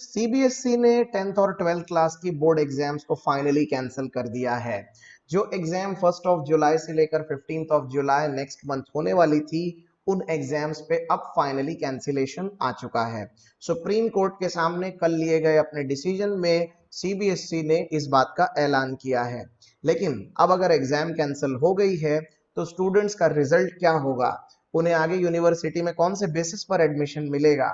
CBSE ने 10th और 12th class की बोर्ड एग्जाम्स को फाइनली कैंसिल कर दिया है। जो एग्जाम 1 जुलाई से लेकर 15 जुलाई नेक्स्ट मंथ होने वाली थी, उन एग्जाम्स पे अब फाइनली कैंसिलेशन आ चुका है। सुप्रीम कोर्ट के सामने कल लिए गए अपने डिसीजन में सीबीएसई ने इस बात का ऐलान किया है। लेकिन अब अगर एग्जाम कैंसिल हो गई है तो स्टूडेंट्स का रिजल्ट क्या होगा, उन्हें आगे यूनिवर्सिटी में कौन से बेसिस पर एडमिशन मिलेगा,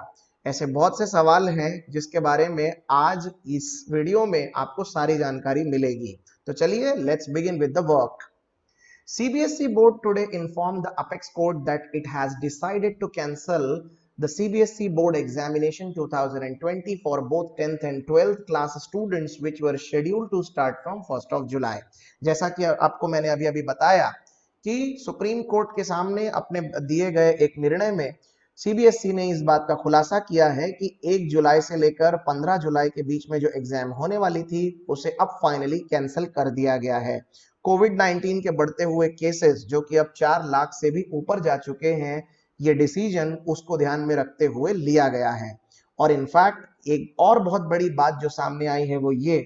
ऐसे बहुत से सवाल हैं जिसके बारे में आज इस वीडियो में आपको सारी जानकारी मिलेगी। तो चलिए let's begin with the work. CBSE board today informed the apex court that it has decided to cancel the CBSE board examination 2020 for both 10th and 12th class students which were scheduled to start from 1st of July। जैसा कि आपको मैंने अभी अभी बताया कि supreme court के सामने अपने दिए गए एक निर्णय में सीबीएसई ने इस बात का खुलासा किया है कि 1 जुलाई से लेकर 15 जुलाई के बीच में जो एग्जाम होने वाली थी उसे अब फाइनली कैंसिल कर दिया गया है। कोविड-19 के बढ़ते हुए केसेस जो कि अब 4 लाख से भी ऊपर जा चुके हैं, ये डिसीजन उसको ध्यान में रखते हुए लिया गया है। और इनफैक्ट एक और बहुत बड़ी बात जो सामने आई है वो ये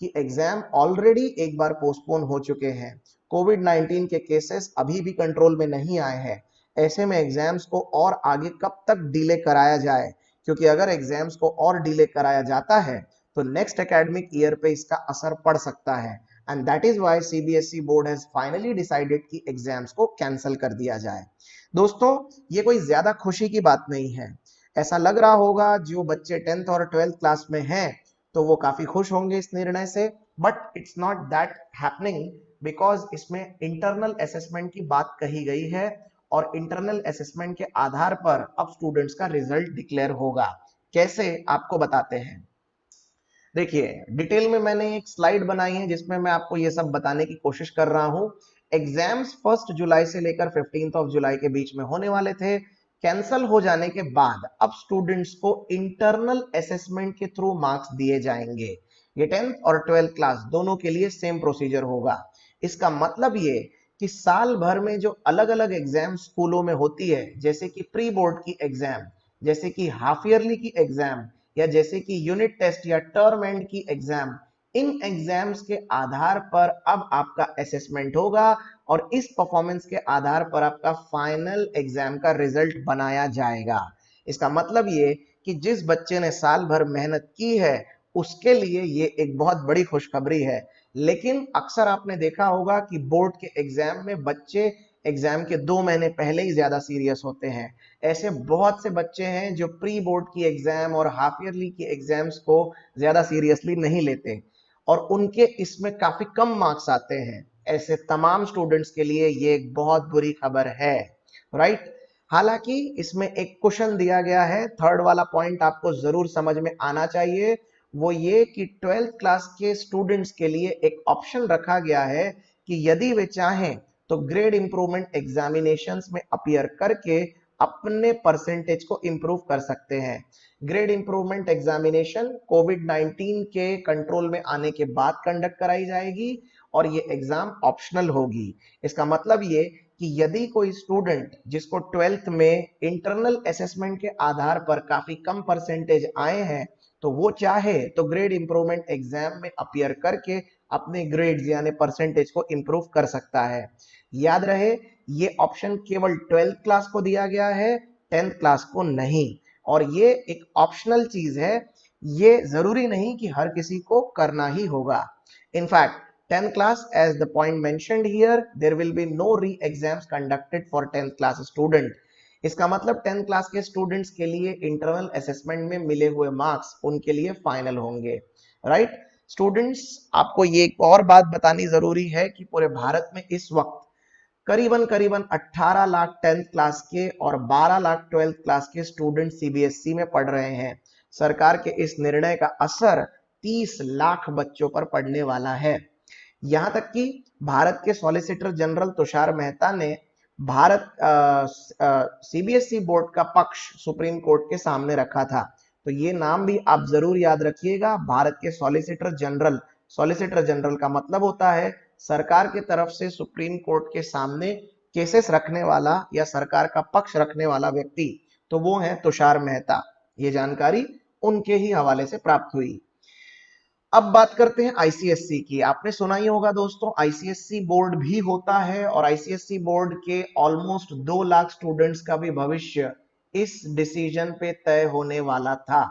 कि एग्जाम ऑलरेडी एक बार पोस्टपोन हो चुके हैं। कोविड-19 के केसेस अभी भी कंट्रोल में नहीं आए हैं। ऐसे में एग्जाम्स को और आगे कब तक डिले कराया जाए, क्योंकि अगर एग्जाम्स को और डिले कराया जाता है तो नेक्स्ट एकेडमिक ईयर पे इसका असर पड़ सकता है। And that is why CBSE board has finally decided कि एग्जाम्स को कैंसिल कर दिया जाए। दोस्तों, ये कोई ज्यादा खुशी की बात नहीं है। ऐसा लग रहा होगा जो बच्चे 10th और 12th क्लास में हैं तो वो काफी खुश होंगे इस निर्णय से, but it's not that happening, because इसमें इंटरनल असेसमेंट की बात कही गई है और इंटरनल असेसमेंट के आधार पर अब स्टूडेंट्स का रिजल्ट डिक्लेयर होगा। कैसे, आपको बताते हैं। देखिए, डिटेल में मैंने एक स्लाइड बनाई है जिसमें मैं आपको ये सब बताने की कोशिश कर रहा हूं। एग्जाम्स 1 जुलाई से लेकर 15 जुलाई के बीच में होने वाले थे। कैंसल हो जाने के बाद अब स्टूडेंट्स को इंटरनल असेसमेंट के थ्रू मार्क्स दिए जाएंगे। ये 10th और 12th क्लास दोनों के लिए सेम प्रोसीजर होगा। इसका मतलब ये कि साल भर में जो अलग अलग एग्जाम स्कूलों में होती है, जैसे कि प्री बोर्ड की एग्जाम, जैसे कि हाफ ईयरली की एग्जाम, या जैसे कि यूनिट टेस्ट या टर्म एंड की एग्जाम, इन एग्जाम्स के आधार पर अब आपका असेसमेंट होगा और इस परफॉर्मेंस के आधार पर आपका फाइनल एग्जाम का रिजल्ट बनाया जाएगा। इसका मतलब ये कि जिस बच्चे ने साल भर मेहनत की है उसके लिए ये एक बहुत बड़ी खुशखबरी है। लेकिन अक्सर आपने देखा होगा कि बोर्ड के एग्जाम में बच्चे एग्जाम के 2 महीने पहले ही ज्यादा सीरियस होते हैं। ऐसे बहुत से बच्चे हैं जो प्री बोर्ड की एग्जाम और हाफ ईयरली की एग्जाम्स को ज्यादा सीरियसली नहीं लेते और उनके इसमें काफी कम मार्क्स आते हैं। ऐसे तमाम स्टूडेंट्स के लिए ये एक बहुत बुरी खबर है, राइट। हालांकि इसमें एक क्वेश्चन दिया गया है, थर्ड वाला पॉइंट आपको जरूर समझ में आना चाहिए, वो ये कि 12th क्लास के स्टूडेंट्स के लिए एक ऑप्शन रखा गया है कि यदि वे चाहें तो ग्रेड इंप्रूवमेंट एग्जामिनेशंस में अपीयर करके अपने परसेंटेज को इंप्रूव कर सकते हैं। ग्रेड इंप्रूवमेंट एग्जामिनेशन कोविड-19 के कंट्रोल में आने के बाद कंडक्ट कराई जाएगी और ये एग्जाम ऑप्शनल होगी। इसका मतलब ये कि यदि कोई स्टूडेंट जिसको 12th में इंटरनल असेसमेंट के आधार पर काफी कम परसेंटेज आए हैं तो वो चाहे तो ग्रेड इंप्रूवमेंट एग्जाम में अपीयर करके अपने ग्रेड्स यानी परसेंटेज को इंप्रूव कर सकता है। याद रहे, ये ऑप्शन केवल 12th क्लास को दिया गया है, 10th क्लास को नहीं। और ये एक ऑप्शनल चीज है, ये जरूरी नहीं कि हर किसी को करना ही होगा। In fact 10th class, as the point mentioned here, there will be no re-exams conducted for 10th class student। इसका मतलब 10th क्लास के स्टूडेंट्स के लिए इंटरनल असेसमेंट में मिले हुए मार्क्स उनके लिए फाइनल होंगे, राइट। स्टूडेंट्स, आपको ये एक और बात बतानी जरूरी है कि पूरे भारत में इस वक्त करीबन करीबन 18 लाख 10th क्लास के और 12 लाख 12th क्लास के स्टूडेंट सीबीएसई में पढ़ रहे हैं। सरकार के इस निर्णय का असर 30 लाख बच्चों पर पड़ने वाला है। यहां तक कि भारत के सॉलिसिटर जनरल तुषार मेहता ने भारत सीबीएसई बोर्ड का पक्ष सुप्रीम कोर्ट के सामने रखा था। तो ये नाम भी आप जरूर याद रखिएगा, भारत के सॉलिसिटर जनरल। सॉलिसिटर जनरल का मतलब होता है सरकार की तरफ से सुप्रीम कोर्ट के सामने केसेस रखने वाला या सरकार का पक्ष रखने वाला व्यक्ति, तो वो है तुषार मेहता। ये जानकारी उनके ही हवाले से प्राप्त हुई। अब बात करते हैं आईसीएससी की। आपने सुना ही होगा दोस्तों, आईसीएससी बोर्ड भी होता है और आईसीएससी बोर्ड के ऑलमोस्ट 2 लाख स्टूडेंट्स का भी भविष्य इस डिसीजन पे तय होने वाला था।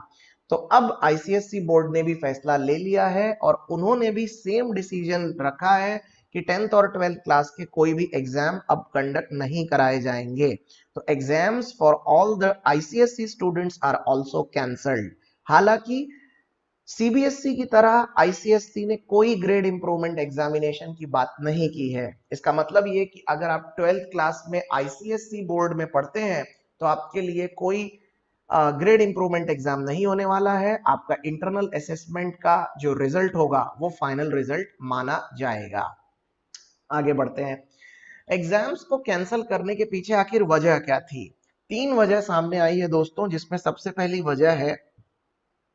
तो अब आईसीएससी बोर्ड ने भी फैसला ले लिया है और उन्होंने भी सेम डिसीजन रखा है कि 10th और 12th क्लास के कोई भी एग्जाम अब कंडक्ट नहीं कराए जाएंगे। तो exams for all the ICSC students are also cancelled. हालांकि सीबीएसई की तरह आईसीएसई ने कोई ग्रेड इंप्रूवमेंट एग्जामिनेशन की बात नहीं की है। इसका मतलब ये कि अगर आप 12th क्लास में आईसीएसई बोर्ड में पढ़ते हैं तो आपके लिए कोई ग्रेड इंप्रूवमेंट एग्जाम नहीं होने वाला है। आपका इंटरनल असेसमेंट का जो रिजल्ट होगा वो फाइनल रिजल्ट माना जाएगा। आगे बढ़ते हैं। एग्जाम्स को कैंसिल करने के पीछे आखिर वजह क्या थी? 3 वजह सामने आई है दोस्तों, जिसमें सबसे पहली वजह है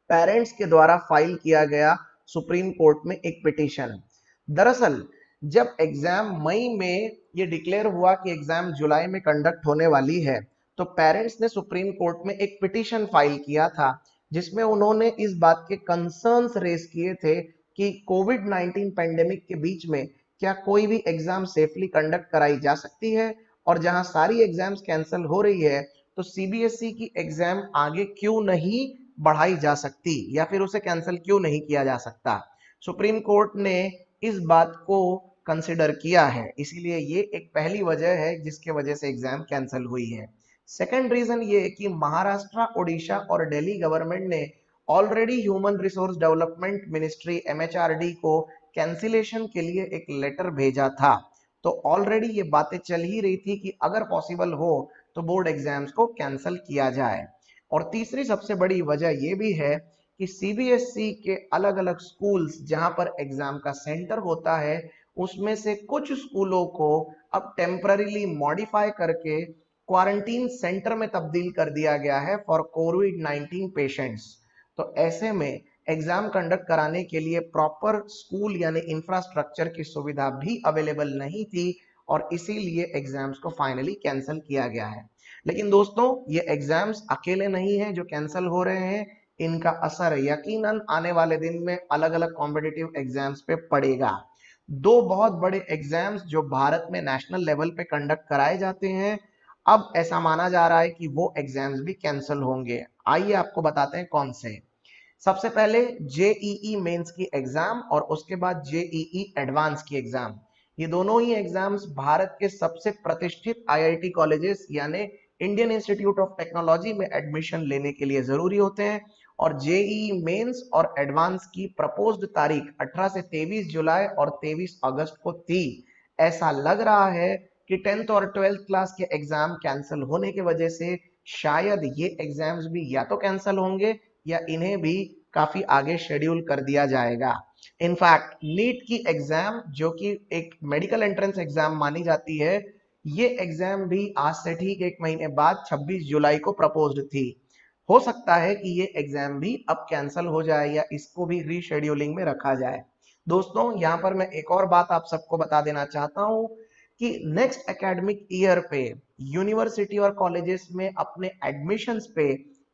पेरेंट्स के द्वारा फाइल किया गया सुप्रीम कोर्ट में एक पिटीशन। दरअसल जब एग्जाम मई में ये डिक्लेयर हुआ कि एग्जाम जुलाई में कंडक्ट होने वाली है, तो पेरेंट्स ने सुप्रीम कोर्ट में एक पिटीशन फाइल किया था जिसमें उन्होंने इस बात के कंसर्न्स रेज किए थे कि कोविड 19 पेंडेमिक के बीच में क्या कोई भी एग्जाम सेफली कंडक्ट कराई जा सकती है, और जहां सारी एग्जाम्स कैंसिल हो रही है तो सीबीएसई की एग्जाम आगे क्यों नहीं बढ़ाई जा सकती या फिर उसे कैंसिल क्यों नहीं किया जा सकता। सुप्रीम कोर्ट ने इस बात को कंसिडर किया है, इसीलिए ये एक पहली वजह है जिसके वजह से एग्जाम कैंसिल हुई है। सेकंड रीजन ये कि महाराष्ट्र, ओडिशा और दिल्ली गवर्नमेंट ने already human resource development ministry MHRD को कैंसिलेशन के लिए एक लेटर भेजा था। तो ऑलरेडी ये बातें चल ही रही थी कि अगर पॉसिबल हो तो बोर्ड एग्जाम्स को कैंसिल किया जाए। और तीसरी सबसे बड़ी वजह यह भी है कि सीबीएसई के अलग अलग स्कूल्स जहां पर एग्जाम का सेंटर होता है उसमें से कुछ स्कूलों को अब टेम्पररीली मॉडिफाई करके क्वारंटीन सेंटर में तब्दील कर दिया गया है फॉर कोविड 19 पेशेंट्स। तो ऐसे में एग्जाम कंडक्ट कराने के लिए प्रॉपर स्कूल यानी इंफ्रास्ट्रक्चर की सुविधा भी अवेलेबल नहीं थी और इसीलिए एग्जाम्स को फाइनली कैंसिल किया गया है। लेकिन दोस्तों ये एग्जाम्स अकेले नहीं है जो कैंसिल हो रहे हैं, इनका असर यकीनन आने वाले दिन में अलग अलग कॉम्पिटिटिव एग्जाम्स पे पड़ेगा। 2 बहुत बड़े एग्जाम्स जो भारत में नेशनल लेवल पे कंडक्ट कराए जाते हैं, अब ऐसा माना जा रहा है कि वो एग्जाम्स भी कैंसिल होंगे। आइए आपको बताते हैं कौन से। सबसे पहले जेईई मेंस की एग्जाम और उसके बाद जेईई एडवांस की एग्जाम। ये दोनों ही एग्जाम्स भारत के सबसे प्रतिष्ठित आईआईटी कॉलेजेस यानी इंडियन इंस्टीट्यूट ऑफ टेक्नोलॉजी में एडमिशन लेने के लिए जरूरी होते हैं। और जेईई मेंस और एडवांस की प्रपोज्ड तारीख 18 से 23 जुलाई और 23 अगस्त को थी। ऐसा लग रहा है कि 10th और 12th क्लास के एग्जाम कैंसिल होने की वजह से शायद ये एग्जाम्स भी या तो कैंसिल होंगे या इन्हें भी काफी आगे शेड्यूल कर दिया जाएगा। इनफैक्ट नीट की एग्जाम जो कि एक मेडिकल एंट्रेंस एग्जाम मानी जाती है, ये एग्जाम भी आज से ठीक 1 महीने बाद 26 जुलाई को प्रपोज्ड थी। हो सकता है कि ये एग्जाम भी अब कैंसिल हो जाए या इसको भी रीशेड्यूलिंग में रखा जाए। दोस्तों यहाँ पर मैं एक और बात आप सबको बता देना चाहता हूँ कि नेक्स्ट एकेडमिक ईयर पे यूनिवर्सिटी और कॉलेजेस में अपने एडमिशंस पे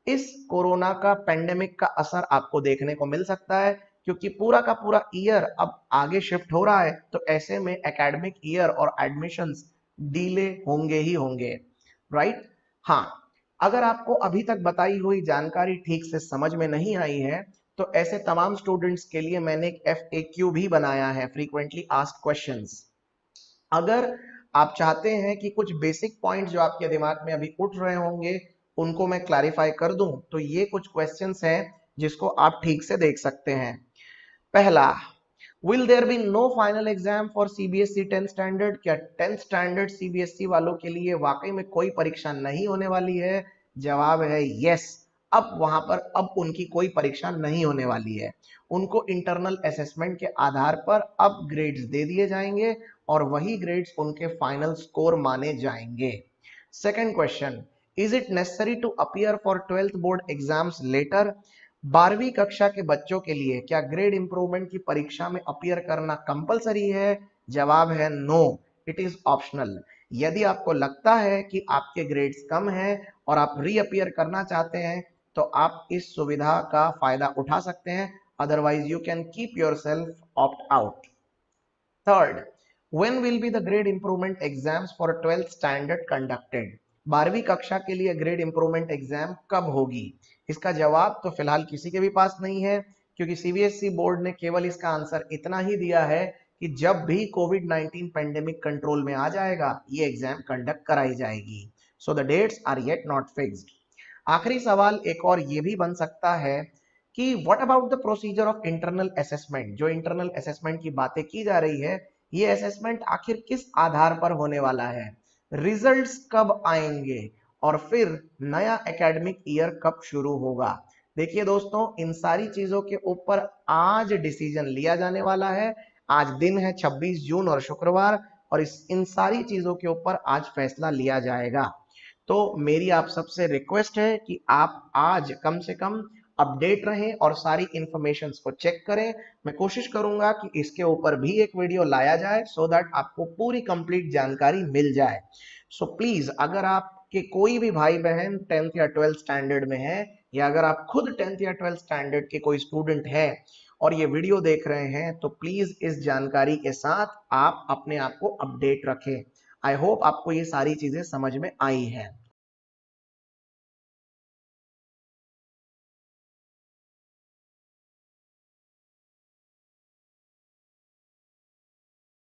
इस कोरोना का पेंडेमिक का असर आपको देखने को मिल सकता है, क्योंकि पूरा का पूरा ईयर अब आगे शिफ्ट हो रहा है। तो ऐसे में एकेडमिक ईयर और एडमिशंस डीले होंगे ही होंगे, राइट। हाँ, अगर आपको अभी तक बताई हुई जानकारी ठीक से समझ में नहीं आई है तो ऐसे तमाम स्टूडेंट्स के लिए मैंने एक FAQ भी बनाया है, फ्रीक्वेंटली आस्क्ड क्वेश्चंस। अगर आप चाहते हैं कि कुछ बेसिक पॉइंट्स जो आपके दिमाग में अभी उठ रहे होंगे उनको मैं क्लैरिफाई कर दूं, तो ये कुछ क्वेश्चंस हैं जिसको आप ठीक से देख सकते हैं। पहला, Will there be no final exam for CBSE 10th standard? क्या 10th standard CBSE वालों के लिए वाकई में कोई परीक्षा नहीं होने वाली है? जवाब है यस। अब वहां पर अब उनकी कोई परीक्षा नहीं होने वाली है। उनको इंटरनल असेसमेंट के आधार पर अब ग्रेड्स दे दिए जाएंगे और वही ग्रेड्स उनके फाइनल स्कोर माने जाएंगे। Second question, is it necessary to appear for 12th board exams later? 12वीं कक्षा के बच्चों के लिए क्या ग्रेड इंप्रूवमेंट की परीक्षा में अपीयर करना कंपलसरी है? जवाब है नो, इट इज ऑप्शनल। यदि आपको लगता है कि आपके ग्रेड्स कम हैं और आप रीअपीयर करना चाहते हैं तो आप इस सुविधा का फायदा उठा सकते हैं, otherwise you can keep your self opt out. Third, when will be the grade improvement exams for 12th standard conducted? 12वीं कक्षा के लिए ग्रेड इंप्रूवमेंट एग्जाम कब होगी? इसका जवाब तो फिलहाल किसी के भी पास नहीं है, क्योंकि सीबीएसई बोर्ड ने केवल इसका आंसर इतना ही दिया है कि जब भी कोविड 19 पेंडेमिक कंट्रोल में आ जाएगा ये एग्जाम कंडक्ट कराई जाएगी। So the dates are yet not fixed. आखिरी सवाल एक और ये भी बन सकता है कि what about the procedure of internal assessment? जो इंटरनल असेसमेंट की बातें की जा रही है, ये असेसमेंट आखिर किस आधार पर होने वाला है, रिजल्ट्स कब आएंगे और फिर नया एकेडमिक ईयर कब शुरू होगा? देखिए दोस्तों, इन सारी चीजों के ऊपर आज डिसीजन लिया जाने वाला है। आज दिन है 26 जून और शुक्रवार, और इन सारी चीजों के ऊपर आज फैसला लिया जाएगा। तो मेरी आप सबसे रिक्वेस्ट है कि आप आज कम से कम अपडेट रहें और सारी इंफॉर्मेशंस को चेक करें। मैं कोशिश करूंगा कि इसके ऊपर भी एक वीडियो लाया जाए सो दैट आपको पूरी कंप्लीट जानकारी मिल जाए। सो प्लीज, अगर आपके कोई भी भाई बहन 10th या 12th स्टैंडर्ड में है, या अगर आप खुद 10th या 12th स्टैंडर्ड के कोई स्टूडेंट है और ये वीडियो देख रहे हैं, तो प्लीज इस जानकारी के साथ आप अपने आप को अपडेट रखें। आई होप आपको ये सारी चीजें समझ में आई हैं।